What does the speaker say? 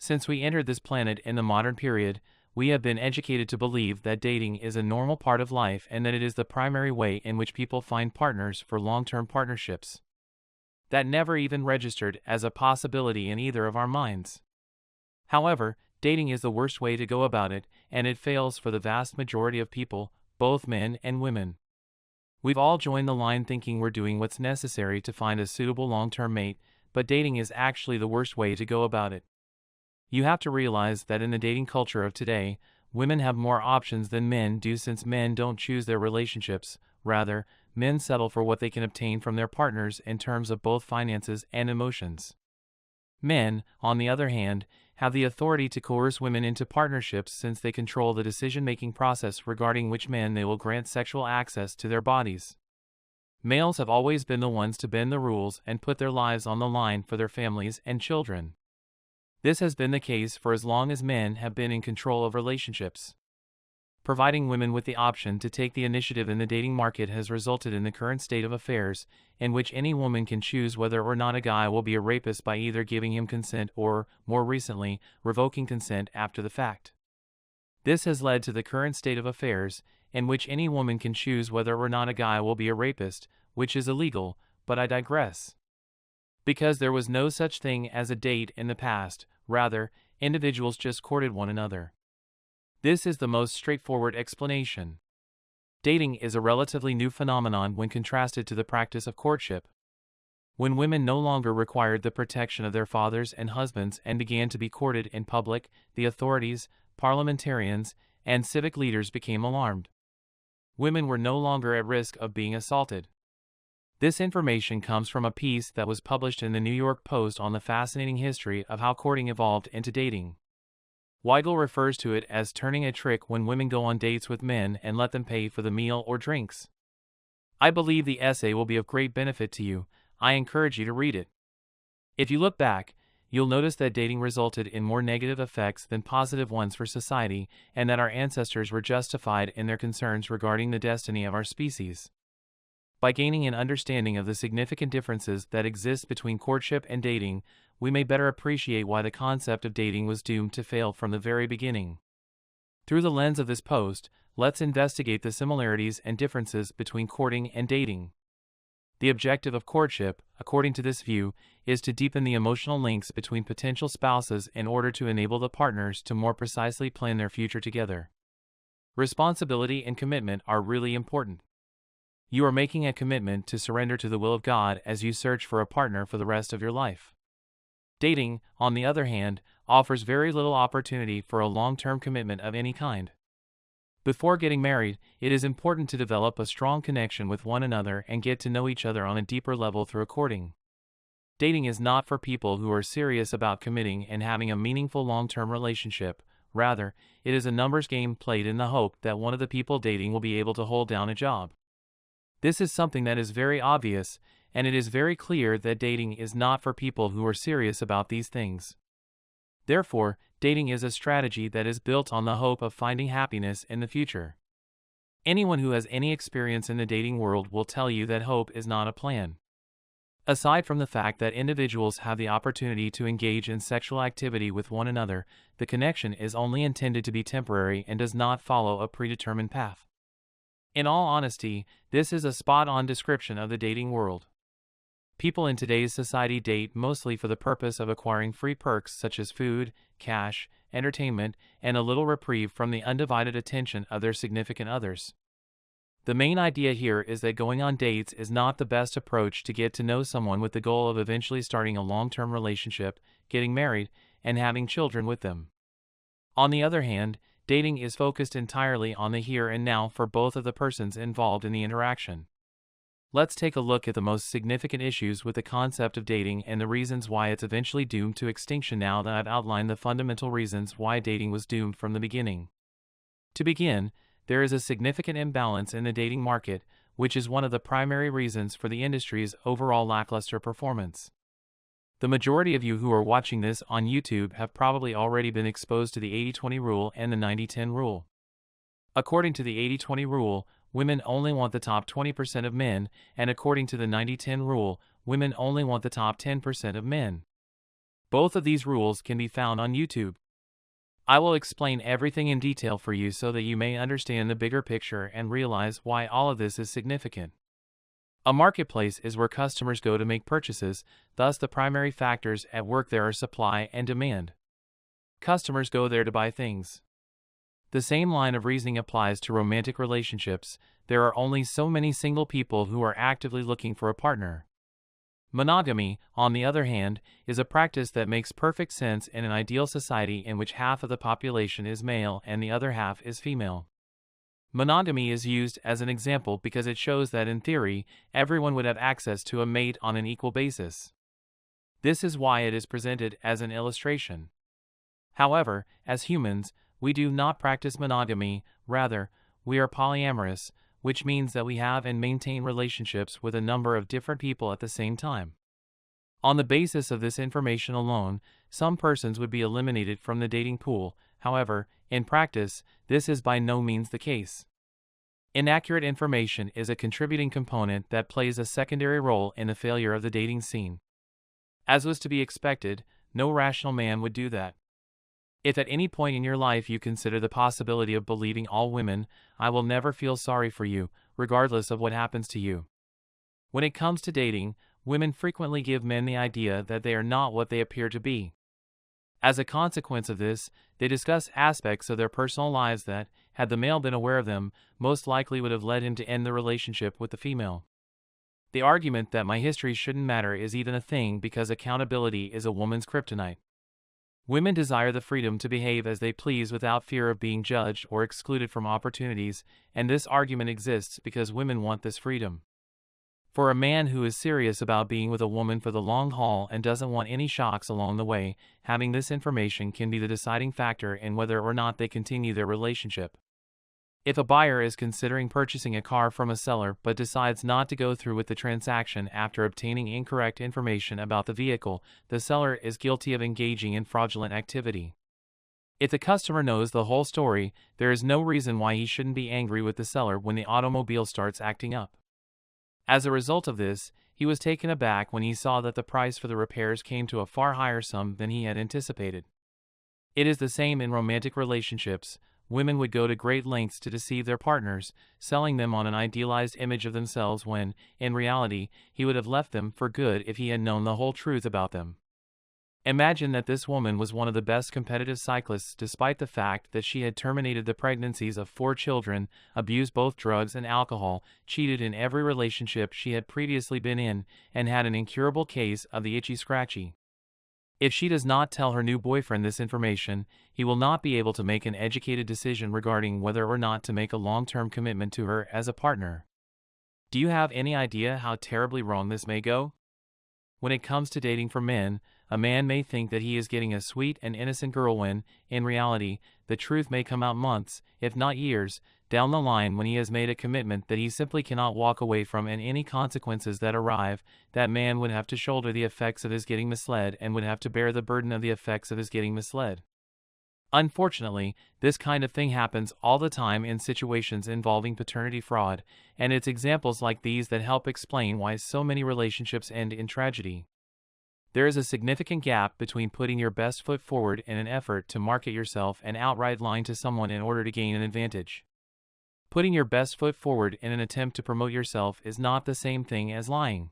Since we entered this planet in the modern period, we have been educated to believe that dating is a normal part of life and that it is the primary way in which people find partners for long-term partnerships. That never even registered as a possibility in either of our minds. However, dating is the worst way to go about it, and it fails for the vast majority of people, both men and women. We've all joined the line thinking we're doing what's necessary to find a suitable long-term mate, but dating is actually the worst way to go about it. You have to realize that in the dating culture of today, women have more options than men do since men don't choose their relationships. Rather, men settle for what they can obtain from their partners in terms of both finances and emotions. Men, on the other hand, have the authority to coerce women into partnerships since they control the decision-making process regarding which men they will grant sexual access to their bodies. Males have always been the ones to bend the rules and put their lives on the line for their families and children. This has been the case for as long as men have been in control of relationships. Providing women with the option to take the initiative in the dating market has resulted in the current state of affairs, in which any woman can choose whether or not a guy will be a rapist by either giving him consent or, more recently, revoking consent after the fact. This has led to the current state of affairs, in which any woman can choose whether or not a guy will be a rapist, which is illegal, but I digress. Because there was no such thing as a date in the past, rather, individuals just courted one another. This is the most straightforward explanation. Dating is a relatively new phenomenon when contrasted to the practice of courtship. When women no longer required the protection of their fathers and husbands and began to be courted in public, the authorities, parliamentarians, and civic leaders became alarmed. Women were no longer at risk of being assaulted. This information comes from a piece that was published in the New York Post on the fascinating history of how courting evolved into dating. Weigel refers to it as turning a trick when women go on dates with men and let them pay for the meal or drinks. I believe the essay will be of great benefit to you. I encourage you to read it. If you look back, you'll notice that dating resulted in more negative effects than positive ones for society, and that our ancestors were justified in their concerns regarding the destiny of our species. By gaining an understanding of the significant differences that exist between courtship and dating, we may better appreciate why the concept of dating was doomed to fail from the very beginning. Through the lens of this post, let's investigate the similarities and differences between courting and dating. The objective of courtship, according to this view, is to deepen the emotional links between potential spouses in order to enable the partners to more precisely plan their future together. Responsibility and commitment are really important. You are making a commitment to surrender to the will of God as you search for a partner for the rest of your life. Dating, on the other hand, offers very little opportunity for a long-term commitment of any kind. Before getting married, it is important to develop a strong connection with one another and get to know each other on a deeper level through courting. Dating is not for people who are serious about committing and having a meaningful long-term relationship. Rather, it is a numbers game played in the hope that one of the people dating will be able to hold down a job. This is something that is very obvious, and it is very clear that dating is not for people who are serious about these things. Therefore, dating is a strategy that is built on the hope of finding happiness in the future. Anyone who has any experience in the dating world will tell you that hope is not a plan. Aside from the fact that individuals have the opportunity to engage in sexual activity with one another, the connection is only intended to be temporary and does not follow a predetermined path. In all honesty, this is a spot-on description of the dating world. People in today's society date mostly for the purpose of acquiring free perks such as food, cash, entertainment, and a little reprieve from the undivided attention of their significant others. The main idea here is that going on dates is not the best approach to get to know someone with the goal of eventually starting a long-term relationship, getting married, and having children with them. On the other hand, dating is focused entirely on the here and now for both of the persons involved in the interaction. Let's take a look at the most significant issues with the concept of dating and the reasons why it's eventually doomed to extinction now that I've outlined the fundamental reasons why dating was doomed from the beginning. To begin, there is a significant imbalance in the dating market, which is one of the primary reasons for the industry's overall lackluster performance. The majority of you who are watching this on YouTube have probably already been exposed to the 80-20 rule and the 90-10 rule. According to the 80-20 rule, women only want the top 20% of men, and according to the 90-10 rule, women only want the top 10% of men. Both of these rules can be found on YouTube. I will explain everything in detail for you so that you may understand the bigger picture and realize why all of this is significant. A marketplace is where customers go to make purchases, thus the primary factors at work there are supply and demand. Customers go there to buy things. The same line of reasoning applies to romantic relationships. There are only so many single people who are actively looking for a partner. Monogamy, on the other hand, is a practice that makes perfect sense in an ideal society in which half of the population is male and the other half is female. Monogamy is used as an example because it shows that in theory, everyone would have access to a mate on an equal basis. This is why it is presented as an illustration. However, as humans, we do not practice monogamy, rather, we are polyamorous, which means that we have and maintain relationships with a number of different people at the same time. On the basis of this information alone, some persons would be eliminated from the dating pool. However, in practice, this is by no means the case. Inaccurate information is a contributing component that plays a secondary role in the failure of the dating scene. As was to be expected, no rational man would do that. If at any point in your life you consider the possibility of believing all women, I will never feel sorry for you, regardless of what happens to you. When it comes to dating, women frequently give men the idea that they are not what they appear to be. As a consequence of this, they discuss aspects of their personal lives that, had the male been aware of them, most likely would have led him to end the relationship with the female. The argument that my history shouldn't matter is even a thing because accountability is a woman's kryptonite. Women desire the freedom to behave as they please without fear of being judged or excluded from opportunities, and this argument exists because women want this freedom. For a man who is serious about being with a woman for the long haul and doesn't want any shocks along the way, having this information can be the deciding factor in whether or not they continue their relationship. If a buyer is considering purchasing a car from a seller but decides not to go through with the transaction after obtaining incorrect information about the vehicle, the seller is guilty of engaging in fraudulent activity. If the customer knows the whole story, there is no reason why he shouldn't be angry with the seller when the automobile starts acting up. As a result of this, he was taken aback when he saw that the price for the repairs came to a far higher sum than he had anticipated. It is the same in romantic relationships. Women would go to great lengths to deceive their partners, selling them on an idealized image of themselves when, in reality, he would have left them for good if he had known the whole truth about them. Imagine that this woman was one of the best competitive cyclists despite the fact that she had terminated the pregnancies of 4 children, abused both drugs and alcohol, cheated in every relationship she had previously been in, and had an incurable case of the itchy-scratchy. If she does not tell her new boyfriend this information, he will not be able to make an educated decision regarding whether or not to make a long-term commitment to her as a partner. Do you have any idea how terribly wrong this may go? When it comes to dating for men, a man may think that he is getting a sweet and innocent girl when, in reality, the truth may come out months, if not years, down the line when he has made a commitment that he simply cannot walk away from, and any consequences that arrive, that man would have to shoulder the effects of his getting misled and would have to bear the burden of the effects of his getting misled. Unfortunately, this kind of thing happens all the time in situations involving paternity fraud, and it's examples like these that help explain why so many relationships end in tragedy. There is a significant gap between putting your best foot forward in an effort to market yourself and outright lying to someone in order to gain an advantage. Putting your best foot forward in an attempt to promote yourself is not the same thing as lying.